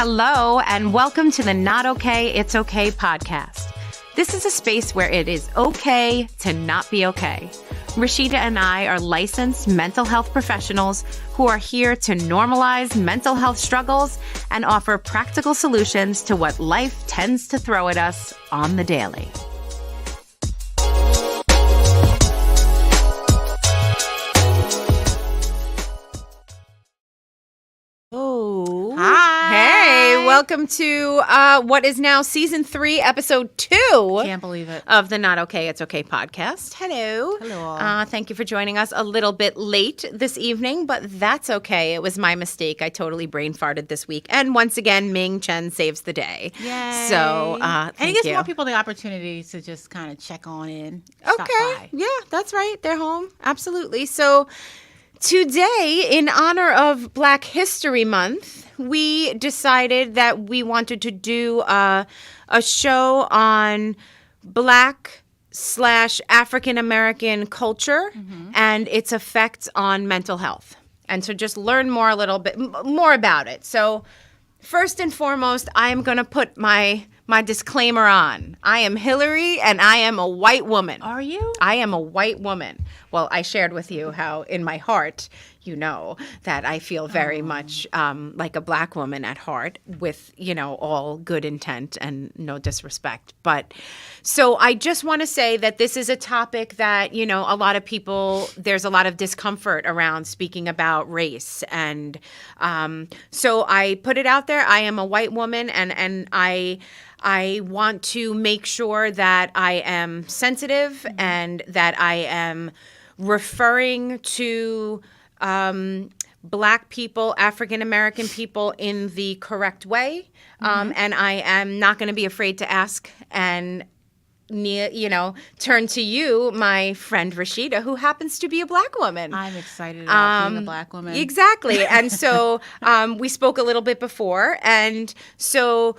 Hello, and welcome to the Not Okay, It's Okay podcast. This is a space where it is okay to not be okay. Rashidah and I are licensed mental health professionals who are here to normalize mental health struggles and offer practical solutions to what life tends to throw at us on the daily. Oh. Hi. Hey, welcome to what is now season 3, episode 2. Can't believe it. Of the Not Okay, It's Okay podcast. Hello. Hello. Thank you for joining us a little bit late this evening, but that's okay. It was my mistake. I totally brain farted this week. And once again, Ming Chen saves the day. Yay. So, and thank it gives you. more people the opportunity to just kind of check on in. Okay. Yeah, that's right. They're home. Absolutely. So today, in honor of Black History Month, we decided that we wanted to do a show on Black/African American culture and its effects on mental health. And so just learn a little bit more about it. So first and foremost, I am going to put my disclaimer on. I am Hilary, and I am a white woman. Are you? I am a white woman. Well, I shared with you how in my heart, you know, that I feel very much like a Black woman at heart with, you know, all good intent and no disrespect. But so I just want to say that this is a topic that, you know, a lot of people, there's a lot of discomfort around speaking about race. And so I put it out there. I am a white woman, and I want to make sure that I am sensitive and that I am referring to Black people, African American people in the correct way. And I am not going to be afraid to ask and, you know, turn to you, my friend Rashidah, who happens to be a Black woman. I'm excited about being a Black woman. Exactly. And so we spoke a little bit before. And so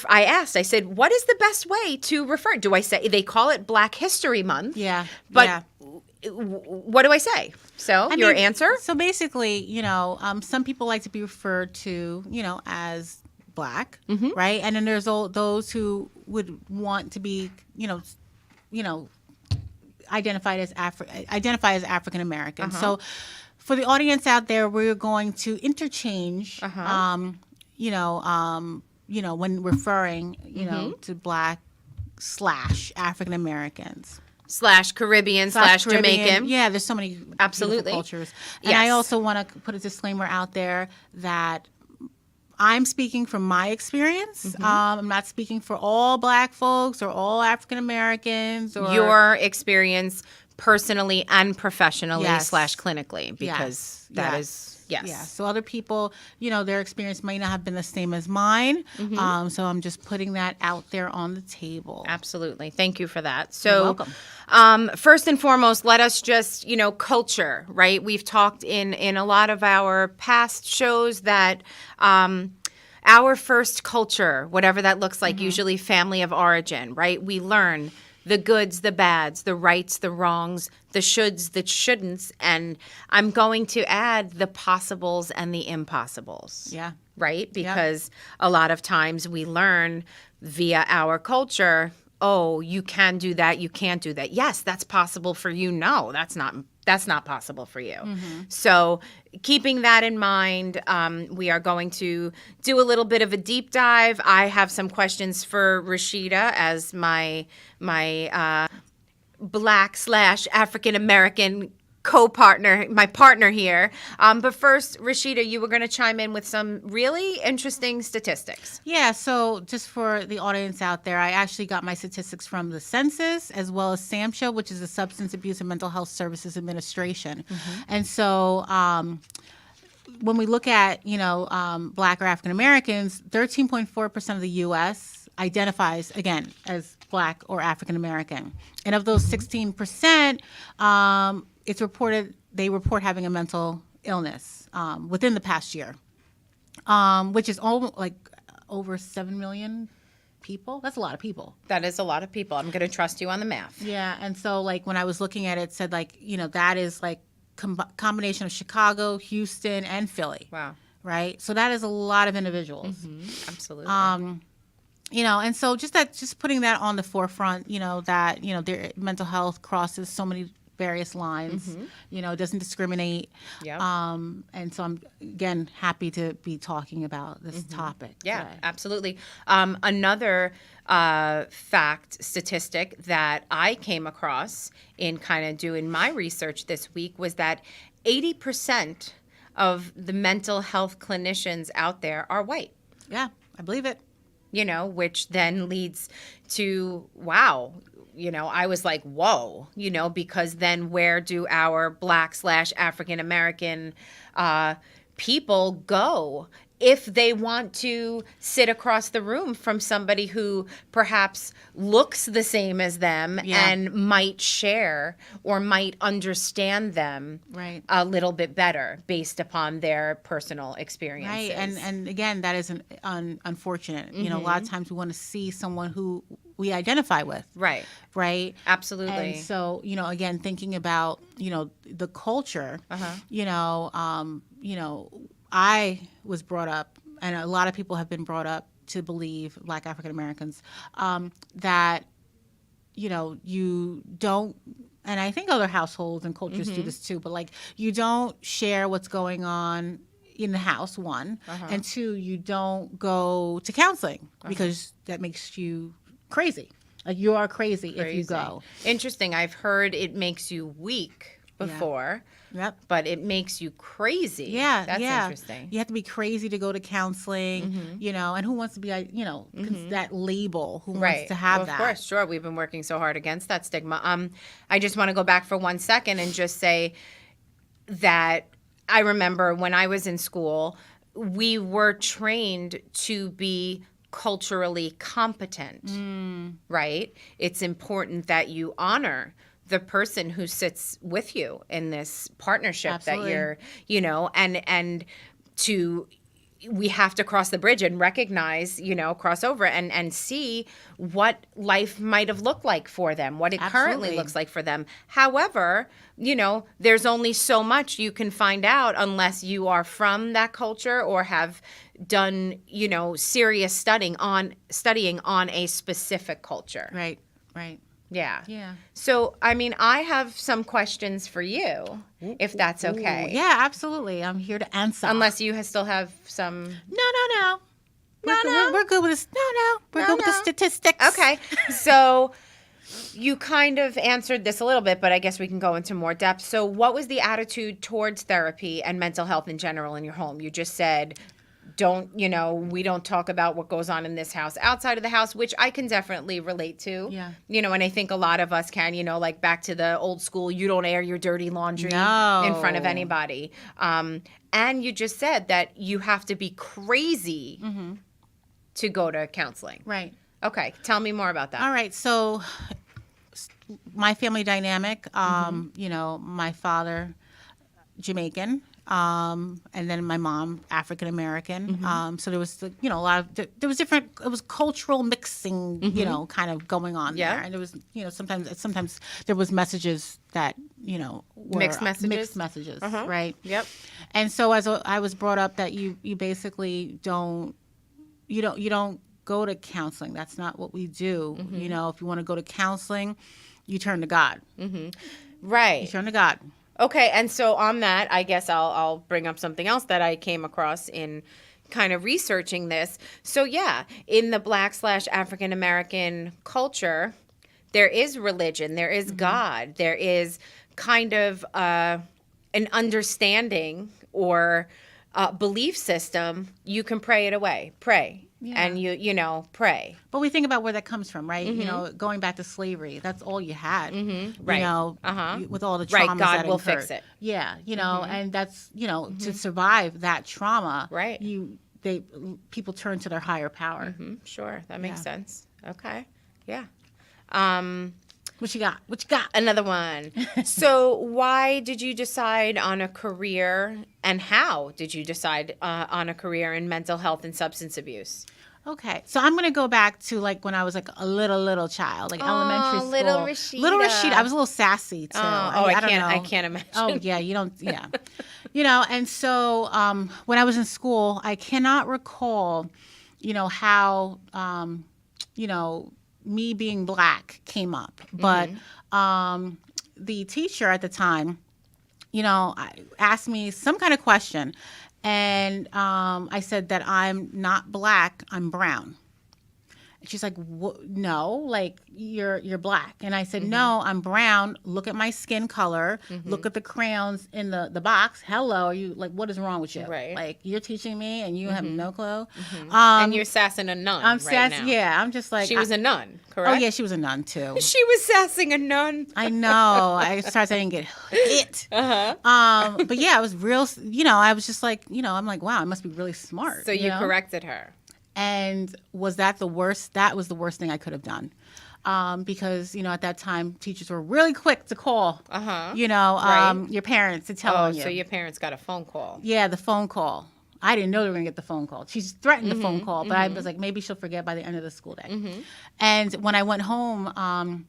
I asked, I said, what is the best way to refer? Do I say, they call it Black History Month. Yeah. But yeah. What do I say? So your answer? So basically, you know, some people like to be referred to, you know, as Black, right? And then there's those who would want to be, you know, identify as African American. So for the audience out there, we're going to interchange, you know, when referring, you know, to Black/African Americans. /Caribbean/Jamaican. Yeah, there's so many Absolutely beautiful cultures. And I also want to put a disclaimer out there that I'm speaking from my experience. I'm not speaking for all Black folks or all African Americans. Or your experience personally and professionally /clinically, because that is. Yes. Yeah. So other people, you know, their experience may not have been the same as mine. So I'm just putting that out there on the table. Absolutely. Thank you for that. So, you're welcome. First and foremost, let us just, you know, culture, right? We've talked in a lot of our past shows that our first culture, whatever that looks like, usually family of origin, right? We learn the goods, the bads, the rights, the wrongs, the shoulds, the shouldn'ts, and I'm going to add the possibles and the impossibles. Yeah. Right? Because a lot of times we learn via our culture, oh, you can do that, you can't do that. Yes, that's possible for you. No, that's not possible for you. So keeping that in mind, we are going to do a little bit of a deep dive. I have some questions for Rashidah as my Black/African American co-partner, my partner here. But first, Rashidah, you were going to chime in with some really interesting statistics. Yeah, so just for the audience out there, I actually got my statistics from the census as well as SAMHSA, which is the Substance Abuse and Mental Health Services Administration. And so when we look at, you know, Black or African Americans, 13.4% of the U.S. identifies, again, as Black or African American. And of those 16%, it's reported they report having a mental illness within the past year, which is over 7 million people. That's a lot of people. That is a lot of people. I'm going to trust you on the math. Yeah, and so like when I was looking at it, it said like, you know, that is like combination of Chicago, Houston, and Philly. Wow. right? So that is a lot of individuals. Absolutely. And so just putting that on the forefront, that, their mental health crosses so many various lines, doesn't discriminate. Yep. And so I'm, again, happy to be talking about this topic Yeah, today. absolutely. Another statistic that I came across in kind of doing my research this week was that 80% of the mental health clinicians out there are white. Yeah, I believe it. Which then leads to, wow, I was like, whoa, because then where do our Black/African American people go if they want to sit across the room from somebody who perhaps looks the same as them and might share or might understand them a little bit better based upon their personal experiences. Right. And again, that is unfortunate. A lot of times we want to see someone who we identify with. Right. Right. Absolutely. And so, again, thinking about, the culture, I was brought up, and a lot of people have been brought up to believe, Black African Americans, that, you don't, and I think other households and cultures do this too, but you don't share what's going on in the house, one, and two, you don't go to counseling because that makes you crazy. You are crazy if you go. Interesting. I've heard it makes you weak before. Yep. But it makes you crazy. Yeah. That's interesting. You have to be crazy to go to counseling, and who wants to be, that label? Who wants to have that? Of course, sure. We've been working so hard against that stigma. I just want to go back for 1 second and just say that I remember when I was in school, we were trained to be culturally competent, right? It's important that you honor the person who sits with you in this partnership. Absolutely. That you're, and we have to cross the bridge and recognize, cross over and see what life might have looked like for them, what it currently looks like for them. However, there's only so much you can find out unless you are from that culture or have done, serious studying on a specific culture. Right. Yeah. Yeah. So, I have some questions for you, if that's okay. Ooh, yeah, absolutely. I'm here to answer. Unless you still have some. No. We're good with this. No. We're good with the statistics. Okay. So, you kind of answered this a little bit, but I guess we can go into more depth. So, what was the attitude towards therapy and mental health in general in your home? You just said, we don't talk about what goes on in this house outside of the house, which I can definitely relate to. Yeah. And I think a lot of us can, back to the old school, you don't air your dirty laundry in front of anybody. And you just said that you have to be crazy to go to counseling. Right. Okay. Tell me more about that. All right. So my family dynamic, my father, Jamaican. And then my mom, African American. So there was, a lot of, there was different, it was cultural mixing, kind of going on there. And there was, sometimes there was messages that, were mixed messages, right? Yep. And so as I was brought up that you basically don't go to counseling. That's not what we do. If you want to go to counseling, you turn to God. Right. You turn to God. Okay, and so on that, I guess I'll bring up something else that I came across in kind of researching this. So yeah, in the Black/African American culture, there is religion, there is God, there is kind of an understanding or belief system. You can pray it away, pray. Yeah. And you pray. But we think about where that comes from, right? Going back to slavery, that's all you had. Right. With all the trauma. Right, God that will incurred. fix it. Yeah, and that's to survive that trauma. Right. People turn to their higher power. Sure, that makes sense. Okay. Yeah. What you got? Another one. So why did you decide on a career, and how did you decide on a career in mental health and substance abuse? Okay, so I'm gonna go back to like when I was like a little child, like elementary school. Little Rashidah. Little Rashidah. I was a little sassy too. I don't can't. know. I can't imagine. Oh yeah, you don't. Yeah, and so when I was in school, I cannot recall, how me being black came up, but the teacher at the time, asked me some kind of question. And I said that I'm not black, I'm brown. And she's like, no, like you're black. And I said, no, I'm brown. Look at my skin color. Look at the crayons in the box. Hello, are you like, what is wrong with you? Right. Like you're teaching me and you have no clue. And you're sassing a nun. I'm right now. Yeah, I'm just like She was a nun, correct? Oh yeah, she was a nun too. She was sassing a nun. I know. I didn't get hit. But yeah, I was real. I was just like, I'm like, wow, I must be really smart. So you corrected her. And was that the worst? That was the worst thing I could have done. Because, at that time, teachers were really quick to call, Right. your parents to tell you. So your parents got a phone call. Yeah, the phone call. I didn't know they were going to get the phone call. She threatened the phone call, but I was like, maybe she'll forget by the end of the school day. And when I went home,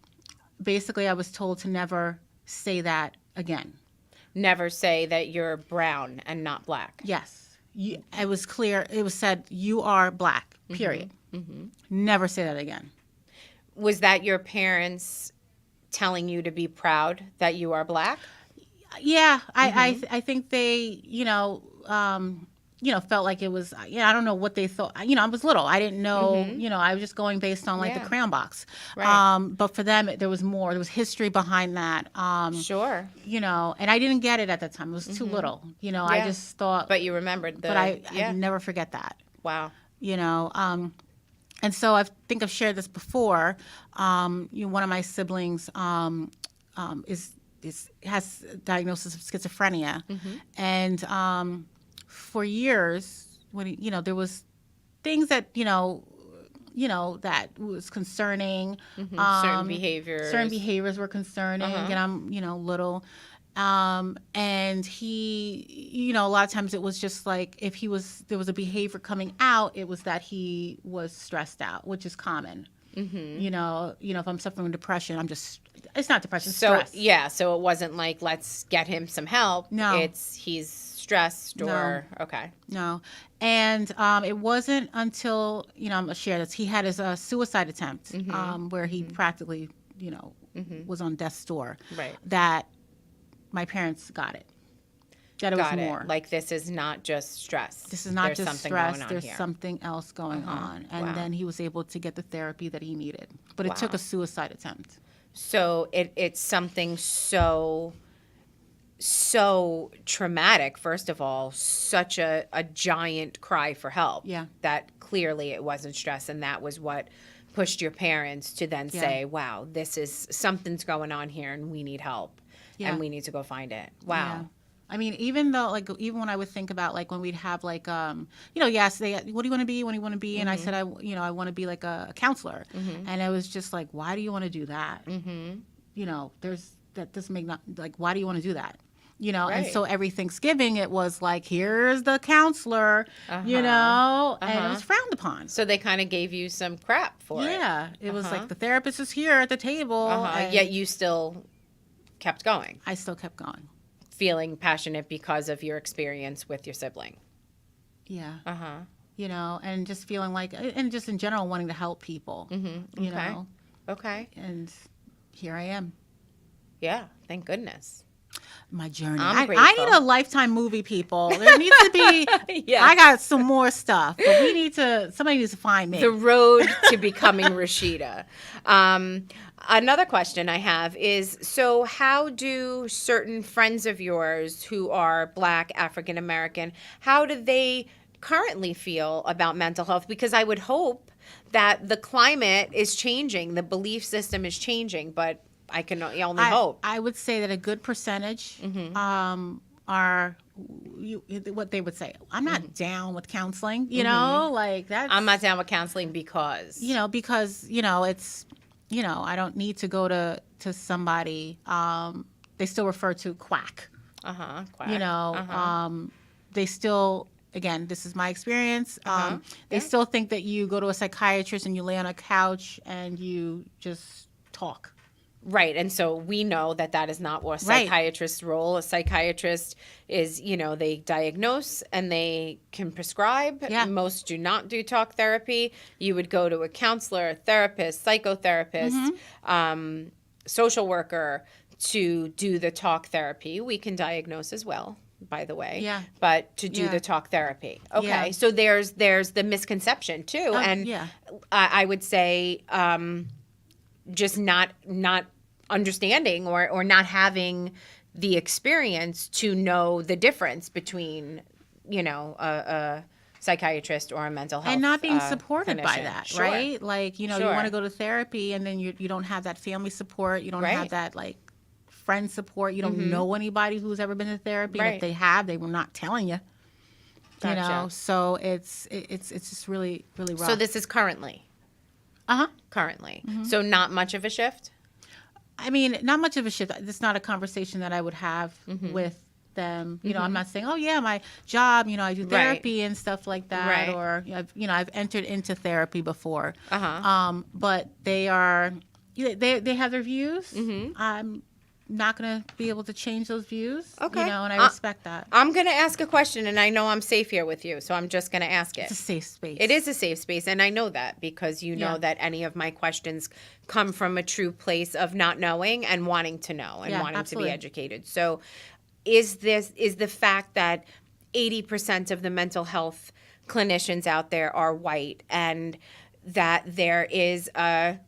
basically I was told to never say that again. Never say that you're brown and not black. Yes. It was clear. It was said, you are black, period. Never say that again. Was that your parents telling you to be proud that you are black? Yeah. I think they, felt like it was, I don't know what they thought. I was little. I didn't know, I was just going based on like the crayon box. Right. But for them, there was more. There was history behind that. Sure. And I didn't get it at that time. It was too little. I just thought. But you remembered But I never forget that. Wow. And so I think I've shared this before. One of my siblings has a diagnosis of schizophrenia, and for years, when there was things that that was concerning. Certain behaviors. Certain behaviors were concerning, and I'm little. And he, a lot of times it was just like if there was a behavior coming out, it was that he was stressed out, which is common. If I'm suffering from depression, it's not depression, stress. Yeah, so it wasn't like, let's get him some help. No. He's stressed or, okay. No. And it wasn't until, I'm going to share this, he had his suicide attempt where he practically, was on death's door. Right. That my parents got it. That it was more. Like, this is not just stress. This is not There's just something stress. going on There's here. something else going on. And then he was able to get the therapy that he needed. But it took a suicide attempt. So it's something so traumatic, first of all, such a giant cry for help. Yeah. That clearly it wasn't stress, and that was what pushed your parents to then say, wow, something's going on here and we need help. And we need to go find it. Wow. Yeah. I mean, even when I would think about like when we'd have like, yes, what do you want to be? What do you want to be? And I said, I want to be like a counselor. And I was just like, why do you want to do that? That doesn't make why do you want to do that? Right. And so every Thanksgiving it was like, here's the counselor, and it was frowned upon. So they kind of gave you some crap for it. Yeah. It was like the therapist is here at the table. Yet you still kept going. I still kept going. Feeling passionate because of your experience with your sibling. Yeah. And just feeling like, and just in general wanting to help people, Okay. And here I am. Yeah. Thank goodness. My journey. I'm I need a Lifetime movie, people. There needs to be, I got some more stuff, but somebody needs to find me. The road to becoming Rashidah. Another question I have is, so how do certain friends of yours who are Black, African American, how do they currently feel about mental health? Because I would hope that the climate is changing, the belief system is changing, but I can only hope. I would say that a good percentage are what they would say. I'm not down with counseling, like that. I'm not down with counseling because. Because it's, I don't need to go to somebody. They still refer to quack. Quack. They still again, this is my experience. They still think that you go to a psychiatrist and you lay on a couch and you just talk. Right. And so we know that that is not what a Right. psychiatrist's role. A psychiatrist is, they diagnose and they can prescribe. Yeah. Most do not do talk therapy. You would go to a counselor, a therapist, psychotherapist, social worker to do the talk therapy. We can diagnose as well, by the way. Yeah. But to do Yeah. the talk therapy. Okay. Yeah. So there's the misconception too. And yeah. I would say just not understanding or not having the experience to know the difference between, a psychiatrist or a mental health And not being supported by clinician. that, Sure. right? Like, you Sure. want to go to therapy and then you don't have that family support. You don't Right. have that, like, friend support. You don't know anybody who's ever been to therapy. And Right. if they have, they were not telling you. You know, Gotcha. so it's just really, really rough. So this is currently. Currently. So not much of a shift? I mean, not much of a shift. It's not a conversation that I would have with them. I'm not saying, oh yeah, my job, I do therapy and stuff like that. Right. Or I've entered into therapy before. But they are, they have their views. I'm not going to be able to change those views. Okay. And I respect that. I'm going to ask a question, and I know I'm safe here with you, so I'm just going to ask it. It's a safe space. It is a safe space, and I know that because you know Yeah. that any of my questions come from a true place of not knowing and wanting to know and Yeah, wanting absolutely. to be educated. So is the fact that 80% of the mental health clinicians out there are white and that there is a,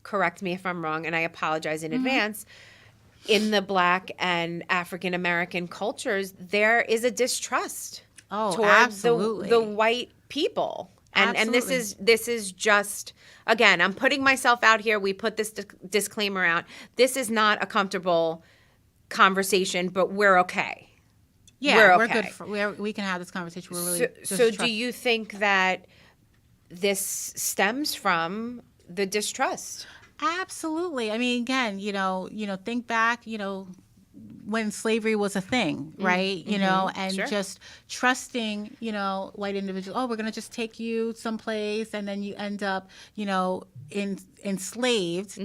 correct me if I'm wrong, and I apologize in advance, in the Black and African American cultures, there is a distrust Oh, towards absolutely. the white people. And this is just, again, I'm putting myself out here. We put this disclaimer out. This is not a comfortable conversation, but we're okay. Yeah, we're okay. good. We can have this conversation. We're really So do you think that this stems from the distrust? Absolutely. I mean, again, think back, when slavery was a thing, right? And Sure. just trusting, white individuals. Oh, we're going to just take you someplace, and then you end up, enslaved,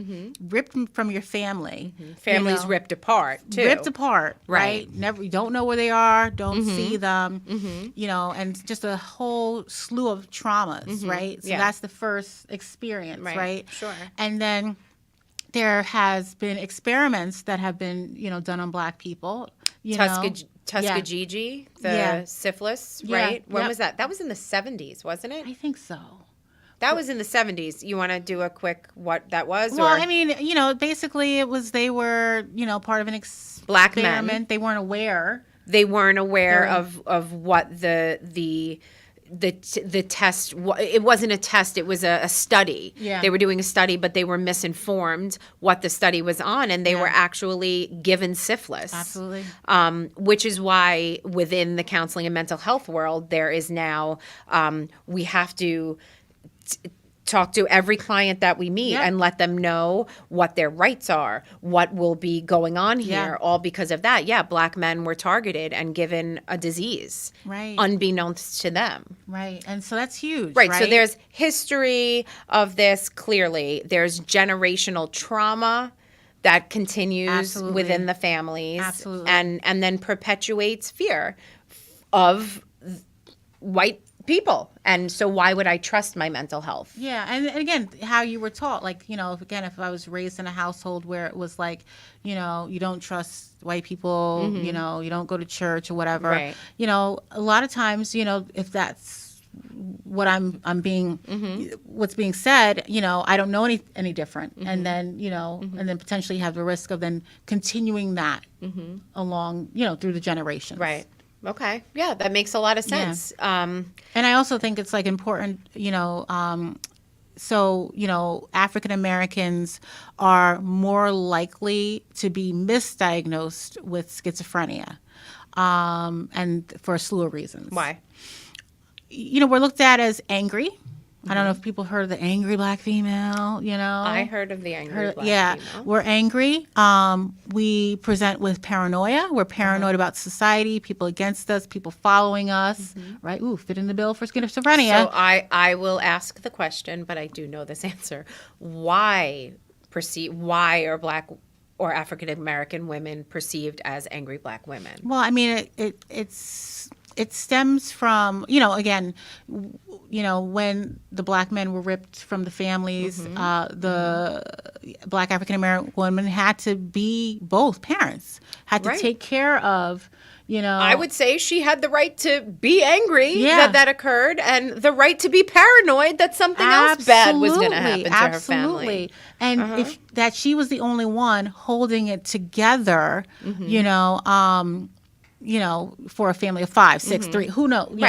ripped from your family. Families ripped apart, too. Ripped apart, Right. right? Never, you don't know where they are, don't see them, and just a whole slew of traumas, right? So Yeah. that's the first experience, right? Sure. And then there has been experiments that have been, done on Black people. Tuskegee, the Yeah. syphilis, Yeah. right? When Yep. was that? That was in the 70s, wasn't it? I think so. That was in the 70s. You want to do a quick what that was? Well, or? I mean, basically they were, part of an Black men. experiment. They weren't aware. They weren't aware They're- of what the test. It wasn't a test. It was a study. Yeah. They were doing a study, but they were misinformed what the study was on, and they were actually given syphilis. Absolutely. Which is why within the counseling and mental health world, there is now we have to talk to every client that we meet Yeah. and let them know what their rights are, what will be going on here, Yeah. all because of that. Yeah, Black men were targeted and given a disease, Right. unbeknownst to them. Right. And so that's huge. Right. So there's history of this clearly. There's generational trauma that continues Absolutely. within the families. Absolutely. And then perpetuates fear of white people. And so why would I trust my mental health? Yeah, and again, how you were taught, like, if I was raised in a household where it was like, you don't trust white people, you don't go to church or whatever, Right. A lot of times, if that's what I'm being, what's being said, I don't know any different, and then, and then potentially have the risk of then continuing that along, through the generations. Right. Okay. Yeah, that makes a lot of sense. And I also think it's like important, African Americans are more likely to be misdiagnosed with schizophrenia, and for a slew of reasons. Why? We're looked at as angry, I don't know if people heard of the angry black female, I heard of the angry black female. We're angry. We present with paranoia. We're paranoid about society, people against us, people following us, right? Ooh, fit in the bill for schizophrenia. So I will ask the question, but I do know this answer. Why are black or African American women perceived as angry black women? Well, I mean, it stems from, again, when the black men were ripped from the families, the black African American women had to be both parents, had to take care of, I would say she had the right to be angry that occurred, and the right to be paranoid that something else bad was going to happen to her family. And if that she was the only one holding it together, for a family of 5, 6, 3, who knows,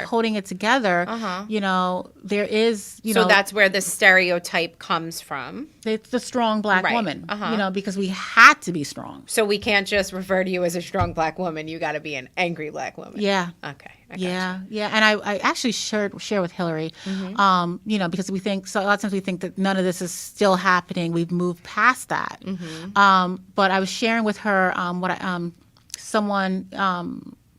holding it together, there is, So that's where the stereotype comes from. It's the strong black woman, because we had to be strong. So we can't just refer to you as a strong black woman. You got to be an angry black woman. Yeah. Okay. Yeah. And I actually share with Hilary, because we think, so a lot of times we think that none of this is still happening. We've moved past that. But I was sharing with her someone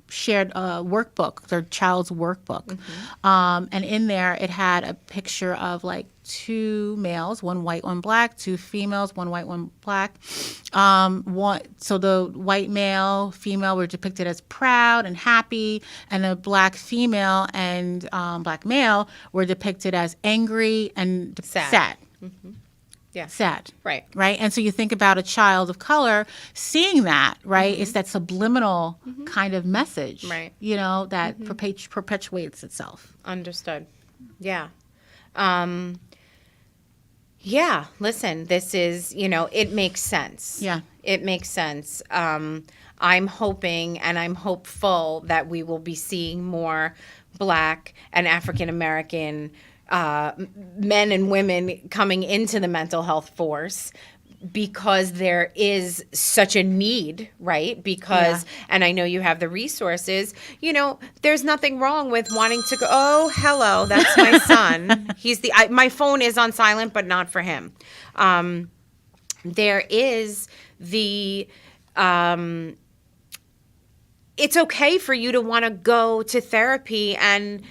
shared a workbook, their child's workbook. And in there, it had a picture of like 2 males, 1 white, 1 black, 2 females, 1 white, 1 black. So the white male, female were depicted as proud and happy, and the black female and black male were depicted as angry and sad. Yeah. Sad. Right. And so you think about a child of color seeing that, right? It's that subliminal kind of message, right? That perpetuates itself. Understood. Yeah. Listen, this is, it makes sense. Yeah. It makes sense. I'm hoping and I'm hopeful that we will be seeing more Black and African American men and women coming into the mental health force, because there is such a need, right? Because, and I know you have the resources, there's nothing wrong with wanting to go, oh, hello, that's my son. My phone is on silent, but not for him. There is it's okay for you to want to go to therapy and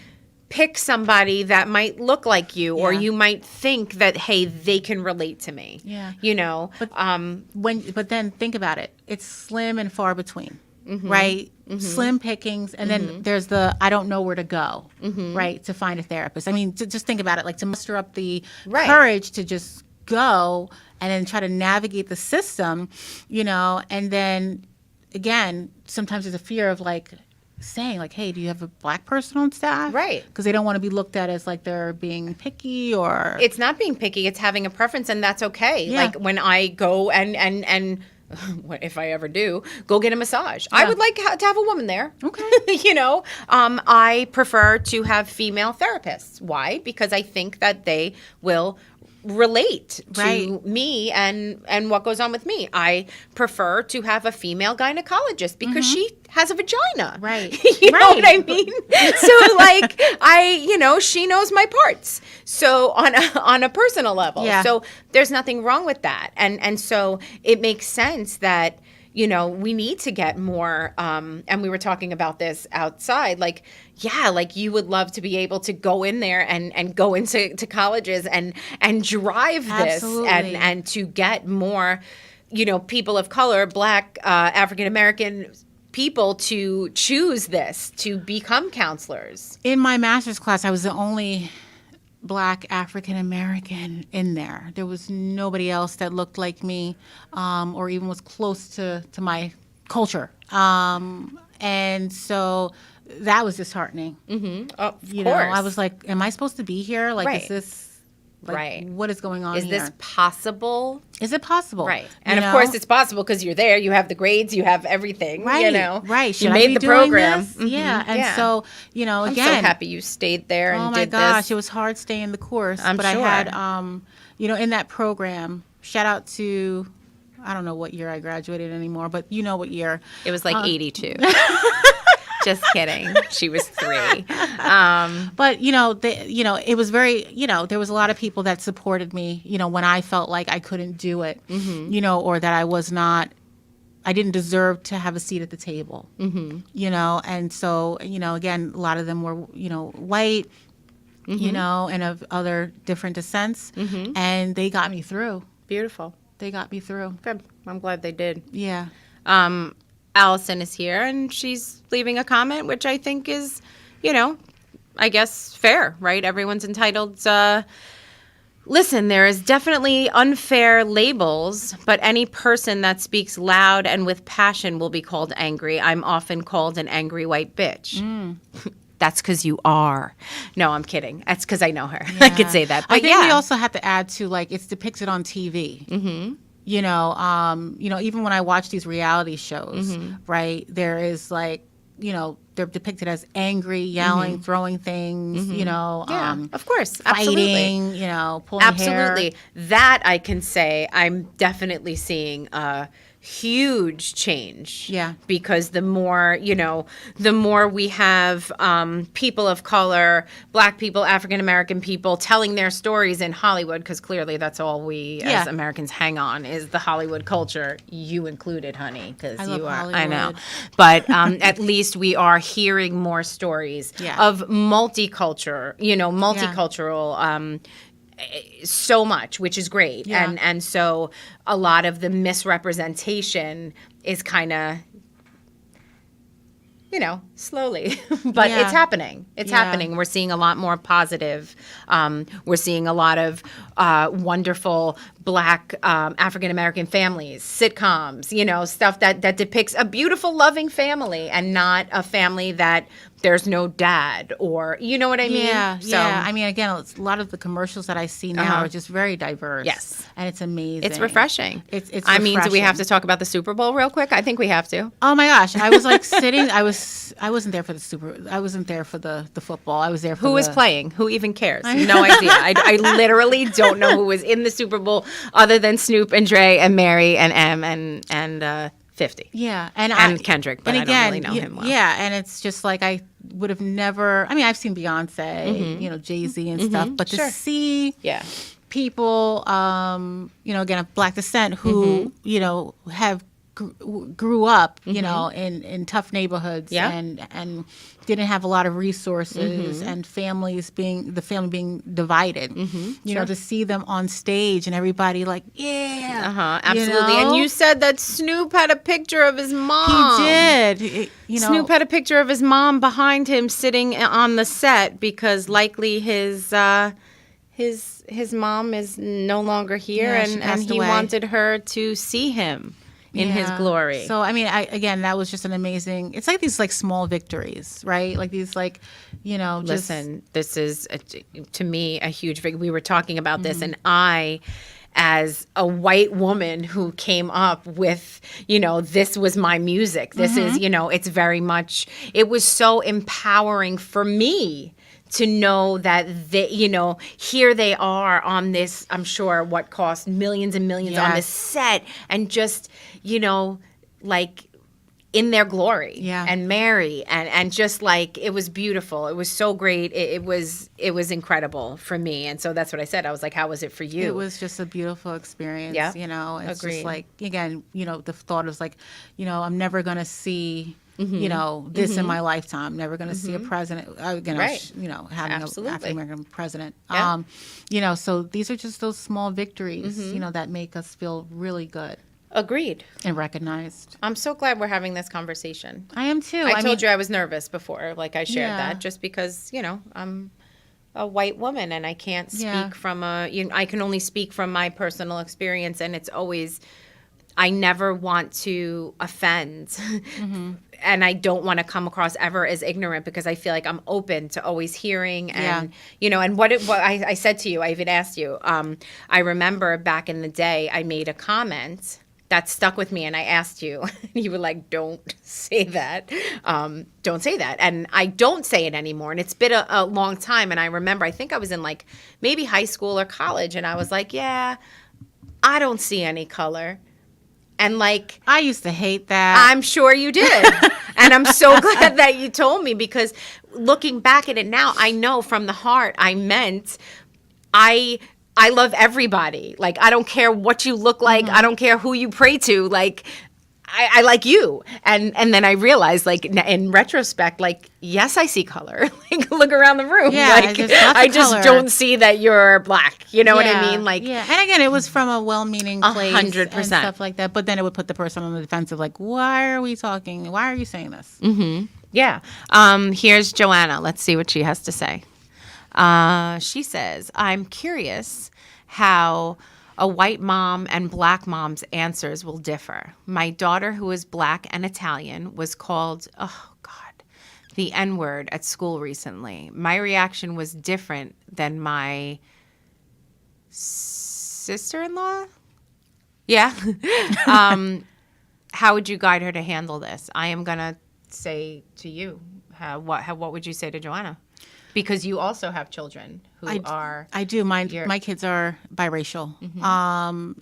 pick somebody that might look like you, or you might think that, hey, they can relate to me. Yeah. But then think about it. It's slim and far between, right? Slim pickings. And then there's I don't know where to go, right, to find a therapist. I mean, just think about it, like to muster up the courage to just go and then try to navigate the system, and then again, sometimes there's a fear of saying hey, do you have a Black person on staff? Right. Because they don't want to be looked at as they're being picky, or it's not being picky, it's having a preference, and that's okay. Yeah. Like when I go and if I ever do go get a massage, I would like to have a woman there. Okay. I prefer to have female therapists. Why? Because I think that they will relate to me and what goes on with me. I prefer to have a female gynecologist because she has a vagina. Right. You know what I mean? So she knows my parts. So on a personal level. Yeah. So there's nothing wrong with that. And so it makes sense that we need to get more, and we were talking about this outside, you would love to be able to go in there and go into colleges and drive this. Absolutely. And to get more, people of color, Black, African American people to choose this, to become counselors. In my master's class, I was the only Black African American in there. There was nobody else that looked like me, or even was close to my culture. And so that was disheartening. Of course. I was like, am I supposed to be here? Is this what is going on here? Is this possible? Is it possible? Right. And of course it's possible because you're there, you have the grades, you have everything. Right. Should you made the program. Yeah. And so, again, I'm so happy you stayed there and did this. Oh my gosh, it was hard staying the course. But sure. I had in that program, shout out to, I don't know what year I graduated anymore, but what year. It was 82. Just kidding. She was 3. But it was very, there was a lot of people that supported me, when I felt like I couldn't do it, or that I didn't deserve to have a seat at the table, and so, again, a lot of them were, white, and of other different descents, and they got me through. Beautiful. They got me through. Good. I'm glad they did. Yeah. Allison is here, and she's leaving a comment, which I think is, I guess fair, right? Everyone's entitled. Listen, there is definitely unfair labels, but any person that speaks loud and with passion will be called angry. I'm often called an angry white bitch. That's because you are. No, I'm kidding. That's because I know her. I could say that. But I think we also have to add to, it's depicted on TV. Even when I watch these reality shows, right, there is they're depicted as angry, yelling, throwing things, of course. Fighting, pulling Absolutely. hair. That I can say I'm definitely seeing a huge change. Yeah. Because the more we have people of color, Black people, African American people telling their stories in Hollywood, because clearly that's all we as Americans hang on is the Hollywood culture. You included, honey, because you are. Hollywood. I know. But at least we are hearing more stories of multicultural, so much, which is great. And so a lot of the misrepresentation is kind of, slowly, but it's happening. It's happening. We're seeing a lot more positive. We're seeing a lot of wonderful Black African-American families, sitcoms, stuff that depicts a beautiful, loving family and not a family that there's no dad or, you know what I mean? Yeah. I mean, again, a lot of the commercials that I see now are just very diverse. Yes. And it's amazing. It's refreshing. It's I mean, do we refreshing. have to talk about the Super Bowl real quick? I think we have to. Oh my gosh. I was sitting, I wasn't there for I wasn't there for the football. I was there for Who was playing? Who even cares? No idea. I literally don't know who was in the Super Bowl other than Snoop and Dre and Mary and M and 50. Yeah. And Kendrick, but and I don't really know him well. Yeah. And it's just I would have never, I've seen Beyonce, Jay-Z and stuff, but to see people, again, of Black descent who, have grew up, in tough neighborhoods and didn't have a lot of resources and the family being divided, to see them on stage and everybody absolutely. And you said that Snoop had a picture of his mom. He did. Snoop had a picture of his mom behind him sitting on the set because likely his mom is no longer here and he wanted her to see him in his glory. So, again, that was just an amazing, it's like these small victories, right? Like these Listen, this is, to me, a huge victory. We were talking about this and I, as a white woman who came up with, this was my music. This is, it's very much, it was so empowering for me to know that they, here they are on this, I'm sure what cost millions and millions on this set and just, in their glory and Mary and just it was beautiful. It was so great. It was incredible for me. And so that's what I said. I was like, how was it for you? It was just a beautiful experience. Yeah. It's Agreed. just again, the thought is I'm never going to see this in my lifetime. I'm never going to see a president, having an African American president. Yeah. So these are just those small victories, that make us feel really good. Agreed. And recognized. I'm so glad we're having this conversation. I am too. I told you I was nervous before, I shared that, just because, I'm a white woman and I can't speak from I can only speak from my personal experience, and it's always, I never want to offend. And I don't want to come across ever as ignorant because I feel like I'm open to always hearing and, and what I said to you, I even asked you, I remember back in the day, I made a comment that stuck with me and I asked you, and you were like, don't say that. Don't say that. And I don't say it anymore. And it's been a long time. And I remember, I think I was in maybe high school or college. And I was like, yeah, I don't see any color. And I used to hate that. I'm sure you did. And I'm so glad that you told me, because looking back at it now, I know from the heart I meant I love everybody. Like, I don't care what you look like. I don't care who you pray to. Like, I like you. And then I realized, like, in retrospect, like, yes, I see color. Like, look around the room. Yeah, like, there's lots I of just color. don't see that you're black. You know what I mean? Like, yeah. And again, it was from a well-meaning place 100%. and stuff like that. But then it would put the person on the defensive, like, why are we talking? Why are you saying this? yeah. Here's Joanna. Let's see what she has to say. She says, I'm curious how a white mom and black mom's answers will differ. My daughter, who is black and Italian, was called, oh God, the N-word at school recently. My reaction was different than my sister-in-law. Yeah. How would you guide her to handle this? I am going to say to you, what would you say to Joanna? Because you also have children who are. I do. My kids are biracial.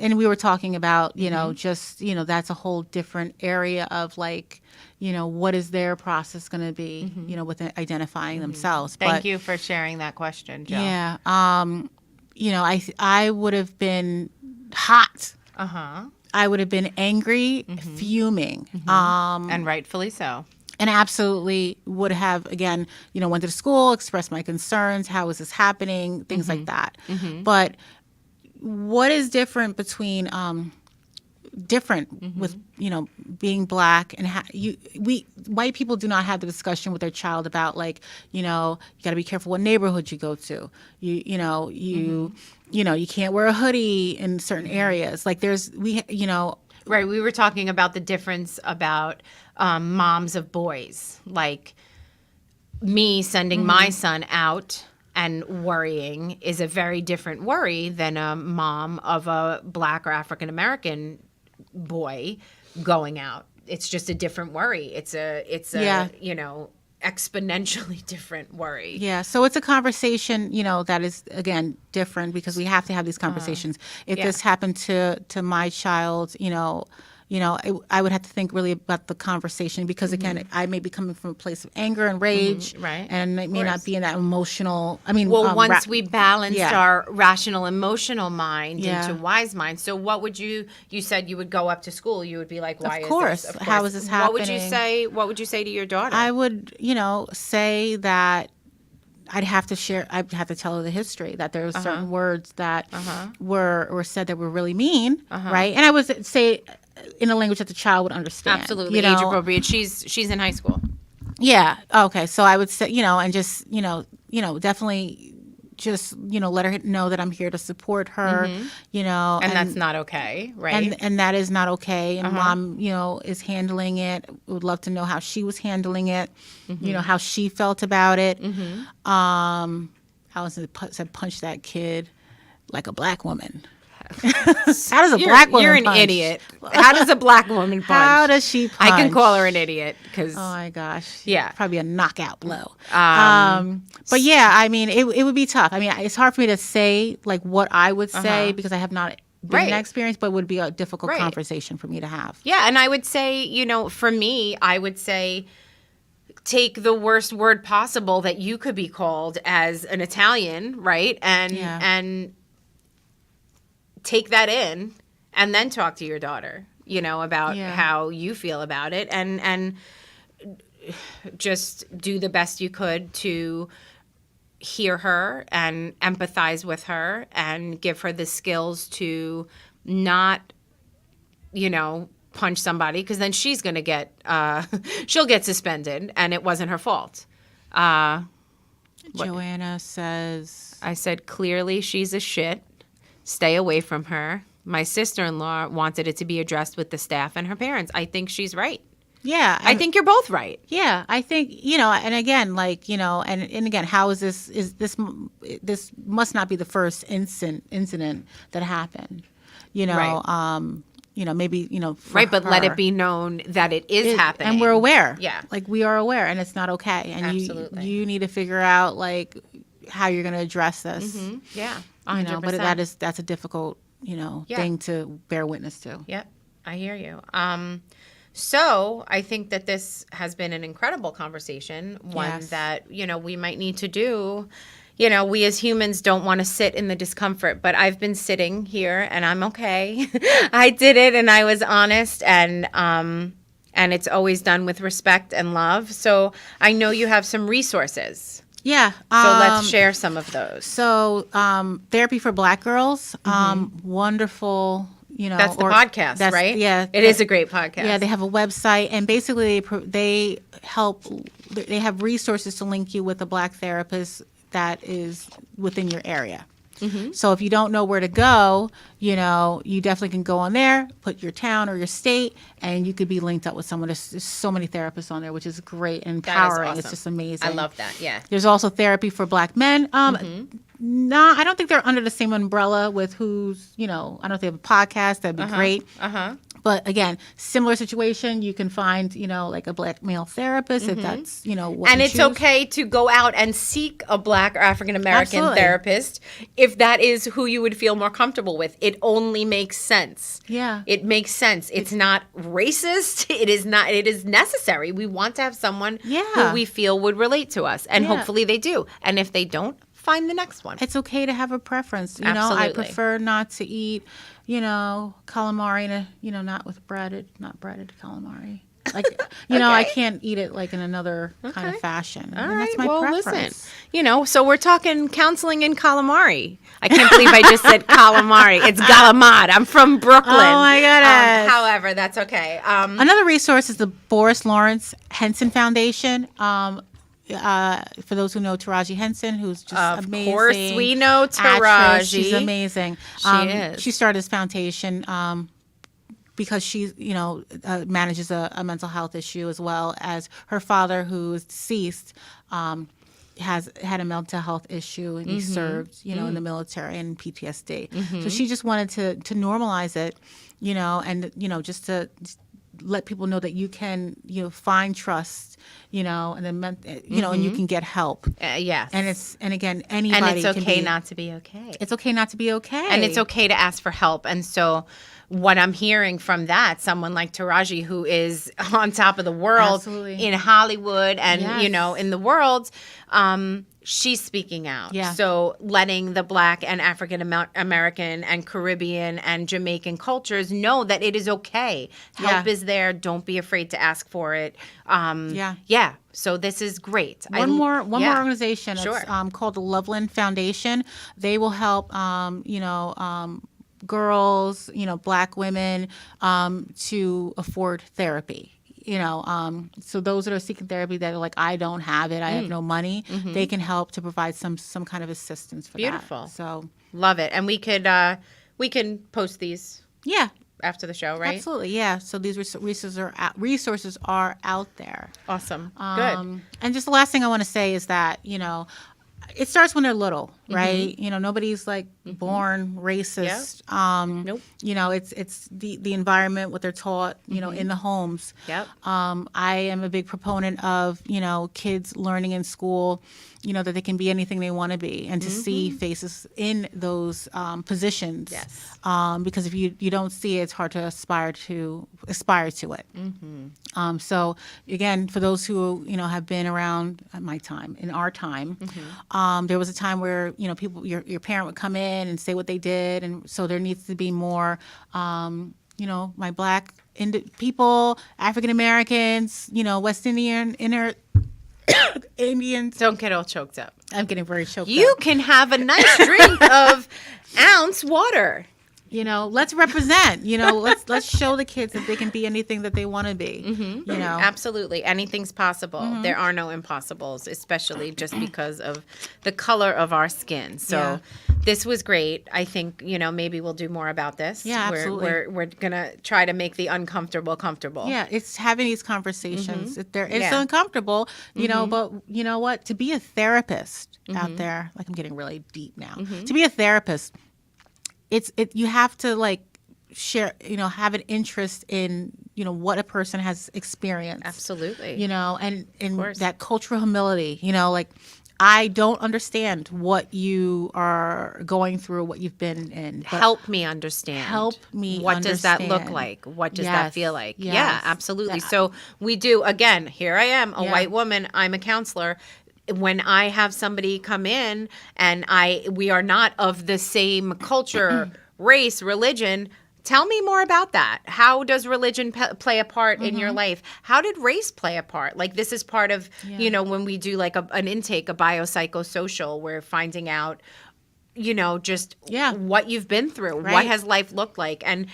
And we were talking about, just, that's a whole different area of, like, what is their process going to be, with identifying themselves. Thank you for sharing that question, Jo. Yeah. I would have been hot. I would have been angry, fuming. And rightfully so. And absolutely would have, again, went to the school, expressed my concerns. How is this happening? Things like that. But what is different between with being black and white people do not have the discussion with their child about, like, you got to be careful what neighborhood you go to. You can't wear a hoodie in certain areas. Like Right. We were talking about the difference about moms of boys. Like, me sending my son out and worrying is a very different worry than a mom of a black or African American boy going out. It's just a different worry. It's a exponentially different worry. Yeah, so it's a conversation, that is, again, different, because we have to have these conversations. If this happened to my child, I would have to think really about the conversation, because, again, I may be coming from a place of anger and rage, right? And it may not be in that emotional. Once we balanced our rational, emotional mind into wise mind. So, what would you said you would go up to school? You would be like, "Why is this? Of course. How is this happening?" What would you say to your daughter? I would, say that I'd have to tell her the history, that there were certain words that were said that were really mean, right? And I would say in a language that the child would understand. Absolutely, age appropriate. She's in high school. Yeah. Okay. So I would say, and just, definitely just, let her know that I'm here to support her, And that's not okay, right? And that is not okay. And mom, is handling it. Would love to know how she was handling it, how she felt about it. How was it said, punch that kid like a black woman. How does a black woman You're an punch? Idiot. How does a black woman punch? How does she punch? I can call her an idiot because. Oh my gosh. Yeah. Probably a knockout blow. But yeah, it would be tough. It's hard for me to say, like, what I would say, because I have not been in that experience, but it would be a difficult conversation for me to have. Yeah. And I would say, for me, I would say, take the worst word possible that you could be called as an Italian, right? And take that in, and then talk to your daughter, about how you feel about it, and just do the best you could to hear her and empathize with her and give her the skills to not, punch somebody, because then she's going to get, she'll get suspended, and it wasn't her fault. Joanna says, I said, clearly she's a shit. Stay away from her. My sister-in-law wanted it to be addressed with the staff and her parents. I think she's right. Yeah. I think you're both right. Yeah. I think, and again, like, and again, how is this must not be the first incident that happened, Right. Maybe, right. But her. let it be known that it is happening. And we're aware. Yeah. Like, we are aware, and it's not okay. And Absolutely. you need to figure out, like, how you're going to address this. Yeah. 100%. But that's a difficult, thing to bear witness to. Yep. I hear you. So I think that this has been an incredible conversation, one Yes. that, we might need to do. We as humans don't want to sit in the discomfort, but I've been sitting here and I'm okay. I did it and I was honest, and it's always done with respect and love. So I know you have some resources. Yeah. So let's share some of those. So Therapy for Black Girls, wonderful. That's the podcast, right? Yeah, it is a great podcast. Yeah, they have a website, and basically they help. They have resources to link you with a Black therapist that is within your area. So if you don't know where to go, you definitely can go on there, put your town or your state, and you could be linked up with someone. There's so many therapists on there, which is great and empowering. Awesome. It's just amazing. I love that. Yeah. There's also Therapy for Black Men. No, I don't think they're under the same umbrella with I don't know if they have a podcast. That'd be great. But again, similar situation. You can find, like a Black male therapist if that's, what and you it's choose. okay to go out and seek a Black or African American Absolutely. therapist if that is who you would feel more comfortable with. It only makes sense. Yeah. It makes sense. It's not racist. It is not. It is necessary. We want to have someone who we feel would relate to us, and hopefully they do. And if they don't, find the next one. It's okay to have a preference. I Absolutely. prefer not to eat, calamari, not with not breaded calamari. Like, I can't eat it like in another kind of fashion. All And right. that's my Well, preference. listen. So we're talking counseling in calamari. I can't believe I just said calamari. It's galamad. I'm from Brooklyn. Oh, my goodness. However, that's okay. Another resource is the Boris Lawrence Henson Foundation. For those who know Taraji Henson, who's just amazing. Of course, we know Taraji. Actress. She's amazing. She is. She started this foundation because she, manages a mental health issue, as well as her father, who is deceased, has had a mental health issue, and he served, in the military and PTSD. So she just wanted to normalize it, and just to let people know that you can, find trust, and then, and you can get help. Yes. And again, anybody. And it's okay not to be okay. It's okay not to be okay. And it's okay to ask for help. And so what I'm hearing from that, someone like Taraji, who is on top of the world Absolutely. in Hollywood and, Yes. in the world, she's speaking out. Yeah. So letting the Black and African American and Caribbean and Jamaican cultures know that it is okay. Help is there. Don't be afraid to ask for it. Yeah. So this is great. One more organization. Sure. It's called the Loveland Foundation. They will help, girls, Black women, to afford therapy. So those that are seeking therapy that are like, I don't have it, I have no money, they can help to provide some kind of assistance for Beautiful. that. So Love it. And we can post these yeah, after the show, right? absolutely, yeah. So these resources are out there. Awesome. Good. And just the last thing I want to say is that, it starts when they're little, right? Nobody's like born racist. Nope. It's the environment, what they're taught, in the homes. Yep. I am a big proponent of, kids learning in school, that they can be anything they want to be, and to see faces in those positions. Yes. Because if you don't see it, it's hard to aspire to it. So again, for those who have been around in our time, there was a time where people, your parent would come in and say what they did, and so there needs to be more, my Black people, African Americans, West Indian, Indians. Don't get all choked up. I'm getting very choked up. You can have a nice drink of ounce water. Let's represent. Let's show the kids that they can be anything that they want to be. Absolutely. Anything's possible. There are no impossibles, especially just because of the color of our skin. So this was great. I think, maybe we'll do more about this. Yeah, absolutely. We're going to try to make the uncomfortable comfortable. Yeah, it's having these conversations. It's uncomfortable, but you know what? To be a therapist out there, like I'm getting really deep now. To be a therapist, you have to share, have an interest in, what a person has experienced. Absolutely. And that cultural humility, I don't understand what you are going through, what you've been in. But help me understand. Help me What does that look understand. like? What does Yes, that feel like? yes. Yeah, absolutely. That- So we do, again, here I am, a Yeah. white woman, I'm a counselor. When I have somebody come in and we are not of the same culture, race, religion, tell me more about that. How does religion play a part in your life? How did race play a part? Like, this is part of, you know, when we do like an intake, a biopsychosocial, we're finding out, you know, just what you've been through, what has life looked like, and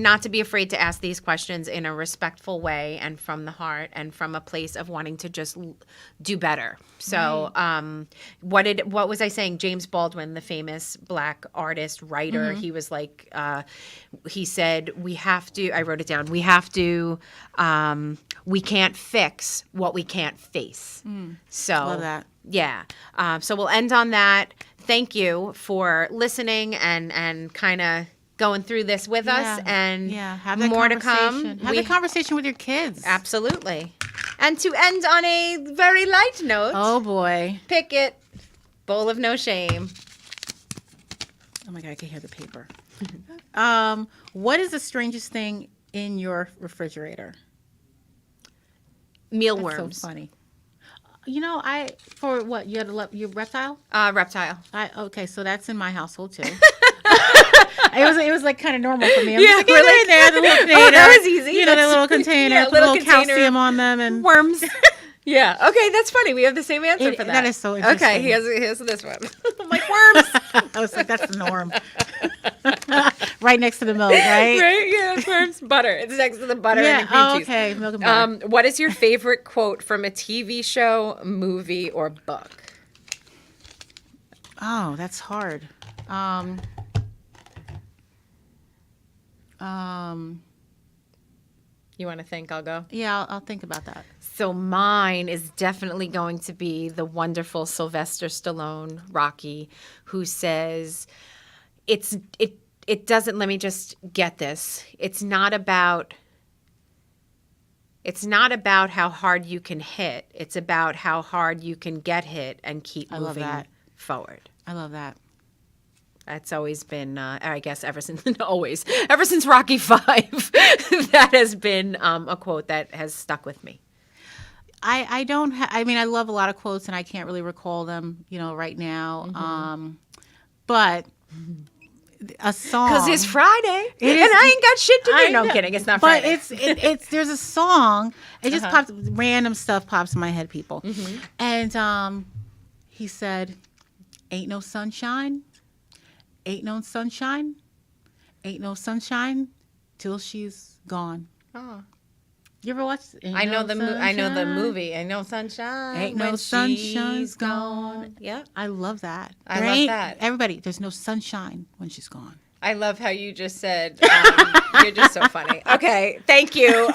not to be afraid to ask these questions in a respectful way and from the heart and from a place of wanting to just do better. So, what was I saying? James Baldwin, the famous Black artist, writer, he was like, he said, we have to, I wrote it down, we have to, we can't fix what we can't face. So, Love that. Yeah. So we'll end on that. Thank you for listening and kind of going through this with us, and have that more to come. Have a conversation with your kids. Absolutely. And to end on a very light note, Oh boy. pick it, bowl of no shame. Oh my God, I can hear the paper. What is the strangest thing in your refrigerator? Mealworms. That's so funny. You know, for what you had your reptile? Reptile. Okay, so that's in my household too. It was like kind of normal for me. I'm like, we're they're in there, the little container. Oh, that was easy. You know, the little container, Yeah, put little a little container. calcium on them, and Worms. Yeah. Okay, that's funny. We have the same answer for that. That is so interesting. Okay, here's this one. I'm like, worms. I was like, that's the norm. Right next to the milk, right? Right? Yeah, it's worms. Butter. It's next to the butter and the cream cheese. Okay, milk and butter. What is your favorite quote from a TV show, movie, or book? Oh, that's hard. You want to think? I'll go. Yeah, I'll think about that. So mine is definitely going to be the wonderful Sylvester Stallone, Rocky, who says, it doesn't, let me just get this. It's not about how hard you can hit. It's about how hard you can get hit and keep moving forward. I love that. That's always been, I guess, ever since Rocky V, that has been a quote that has stuck with me. I don't I mean, I love a lot of quotes and I can't really recall them, you know, right now. But a song. Because it's Friday and I ain't got shit to do. No, I'm kidding. It's not Friday. But it's there's a song. It just pops, random stuff pops in my head, people. And he said, ain't no sunshine. Ain't no sunshine. Ain't no sunshine till she's gone. Oh. You ever watch? I know the movie. Ain't no sunshine. Ain't no sunshine's gone. Yep. I love that. I love that. Everybody, there's no sunshine when she's gone. I love how you just said, you're just so funny. Okay, thank you.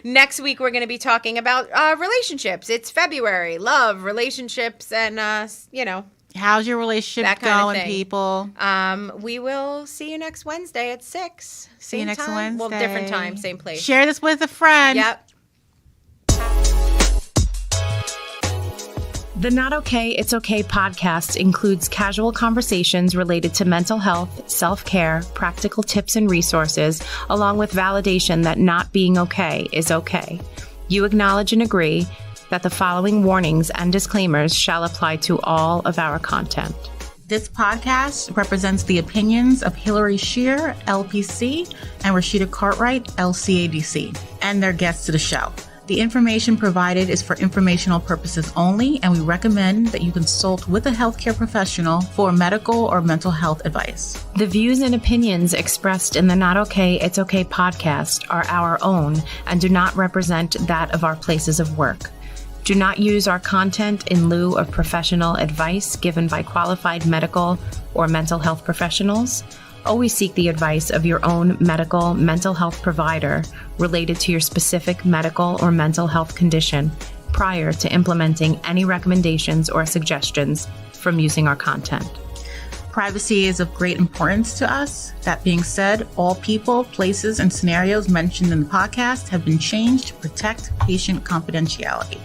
Next week, we're going to be talking about relationships. It's February, love, relationships, and, you know. How's your relationship That kind of going, thing. people? We will see you next Wednesday at 6. See you next time? Wednesday. Well, different time, same place. Share this with a friend. Yep. The Not Okay, It's Okay podcast includes casual conversations related to mental health, self-care, practical tips and resources, along with validation that not being okay is okay. You acknowledge and agree that the following warnings and disclaimers shall apply to all of our content. This podcast represents the opinions of Hilary Scheer, LPC, and Rashidah Cartwright, LCADC, and their guests to the show. The information provided is for informational purposes only, and we recommend that you consult with a healthcare professional for medical or mental health advice. The views and opinions expressed in the Not Okay, It's Okay podcast are our own and do not represent that of our places of work. Do not use our content in lieu of professional advice given by qualified medical or mental health professionals. Always seek the advice of your own medical mental health provider related to your specific medical or mental health condition prior to implementing any recommendations or suggestions from using our content. Privacy is of great importance to us. That being said, all people, places, and scenarios mentioned in the podcast have been changed to protect patient confidentiality.